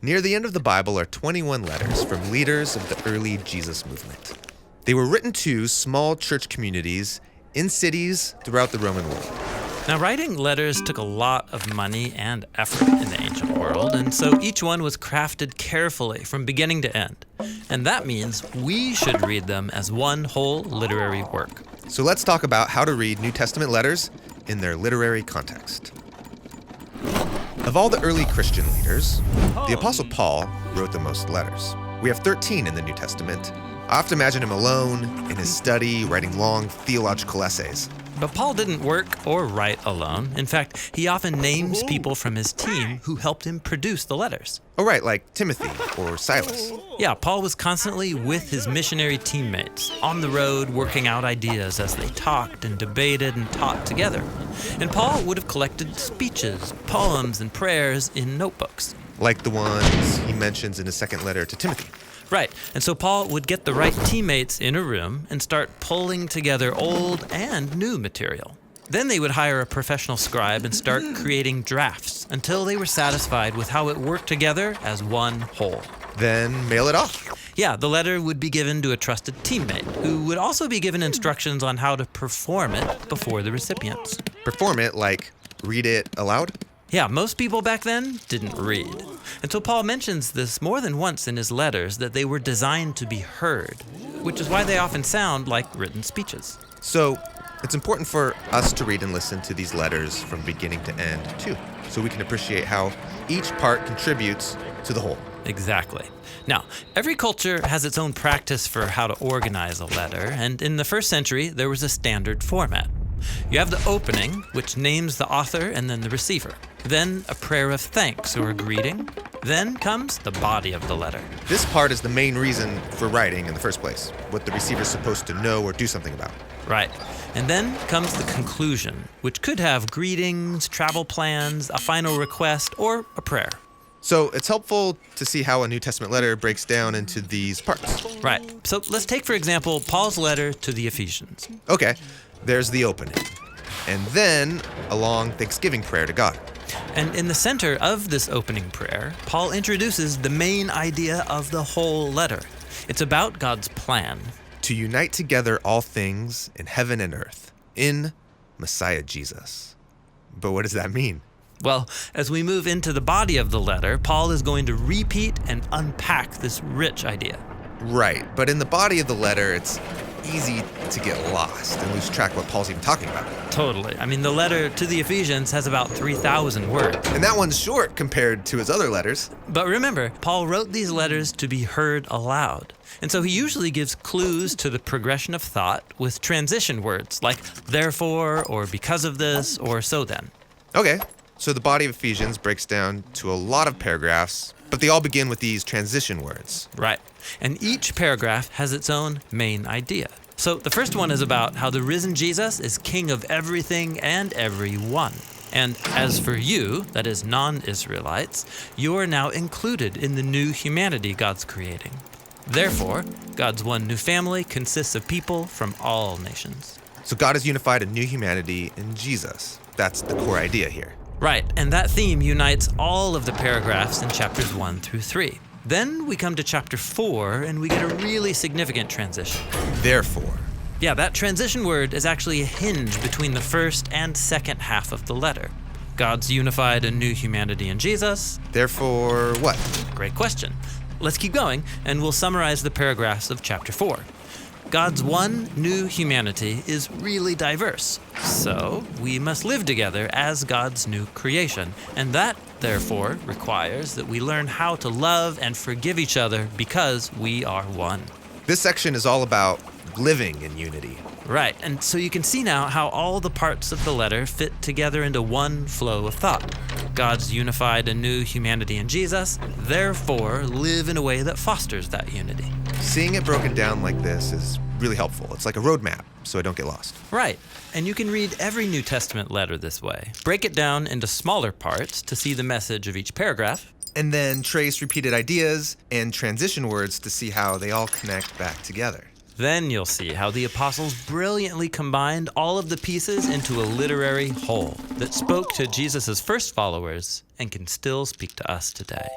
Near the end of the Bible are 21 letters from leaders of the early Jesus movement. They were written to small church communities in cities throughout the Roman world. Now, writing letters took a lot of money and effort in the ancient world, and so each one was crafted carefully from beginning to end. And that means we should read them as one whole literary work. So let's talk about how to read New Testament letters in their literary context. Of all the early Christian leaders, the Apostle Paul wrote the most letters. We have 13 in the New Testament. I often imagine him alone in his study, writing long theological essays. But Paul didn't work or write alone. In fact, he often names people from his team who helped him produce the letters. Oh, right, like Timothy or Silas. Yeah, Paul was constantly with his missionary teammates, on the road working out ideas as they talked and debated and taught together. And Paul would have collected speeches, poems, and prayers in notebooks. Like the ones he mentions in his second letter to Timothy. Right, and so Paul would get the right teammates in a room and start pulling together old and new material. Then they would hire a professional scribe and start creating drafts until they were satisfied with how it worked together as one whole. Then mail it off. Yeah, the letter would be given to a trusted teammate who would also be given instructions on how to perform it before the recipients. Perform it like read it aloud? Yeah, most people back then didn't read. And so Paul mentions this more than once in his letters, that they were designed to be heard, which is why they often sound like written speeches. So it's important for us to read and listen to these letters from beginning to end, too, so we can appreciate how each part contributes to the whole. Exactly. Now, every culture has its own practice for how to organize a letter, and in the first century, there was a standard format. You have the opening, which names the author and then the receiver. Then a prayer of thanks or a greeting. Then comes the body of the letter. This part is the main reason for writing in the first place, what the receiver's supposed to know or do something about. Right. And then comes the conclusion, which could have greetings, travel plans, a final request, or a prayer. So it's helpful to see how a New Testament letter breaks down into these parts. Right. So let's take, for example, Paul's letter to the Ephesians. Okay, there's the opening. And then a long thanksgiving prayer to God. And in the center of this opening prayer, Paul introduces the main idea of the whole letter. It's about God's plan. To unite together all things in heaven and earth, in Messiah Jesus. But what does that mean? Well, as we move into the body of the letter, Paul is going to repeat and unpack this rich idea. Right, but in the body of the letter, it's easy to get lost and lose track of what Paul's even talking about. Totally. I mean, the letter to the Ephesians has about 3,000 words. And that one's short compared to his other letters. But remember, Paul wrote these letters to be heard aloud. And so he usually gives clues to the progression of thought with transition words like therefore, or because of this, or so then. Okay, so the body of Ephesians breaks down to a lot of paragraphs, but they all begin with these transition words. Right. And each paragraph has its own main idea. So the first one is about how the risen Jesus is king of everything and everyone. And as for you, that is non-Israelites, you are now included in the new humanity God's creating. Therefore, God's one new family consists of people from all nations. So God has unified a new humanity in Jesus. That's the core idea here. Right, and that theme unites all of the paragraphs in chapters 1 through 3. Then we come to chapter 4, and we get a really significant transition. Therefore. Yeah, that transition word is actually a hinge between the first and second half of the letter. God's unified a new humanity in Jesus. Therefore what? Great question. Let's keep going, and we'll summarize the paragraphs of chapter 4. God's one new humanity is really diverse. So we must live together as God's new creation. And that, therefore, requires that we learn how to love and forgive each other because we are one. This section is all about living in unity. Right, and so you can see now how all the parts of the letter fit together into one flow of thought. God's unified a new humanity in Jesus, therefore live in a way that fosters that unity. Seeing it broken down like this is really helpful. It's like a roadmap, so I don't get lost. Right, and you can read every New Testament letter this way. Break it down into smaller parts to see the message of each paragraph. And then trace repeated ideas and transition words to see how they all connect back together. Then you'll see how the apostles brilliantly combined all of the pieces into a literary whole that spoke to Jesus' first followers and can still speak to us today.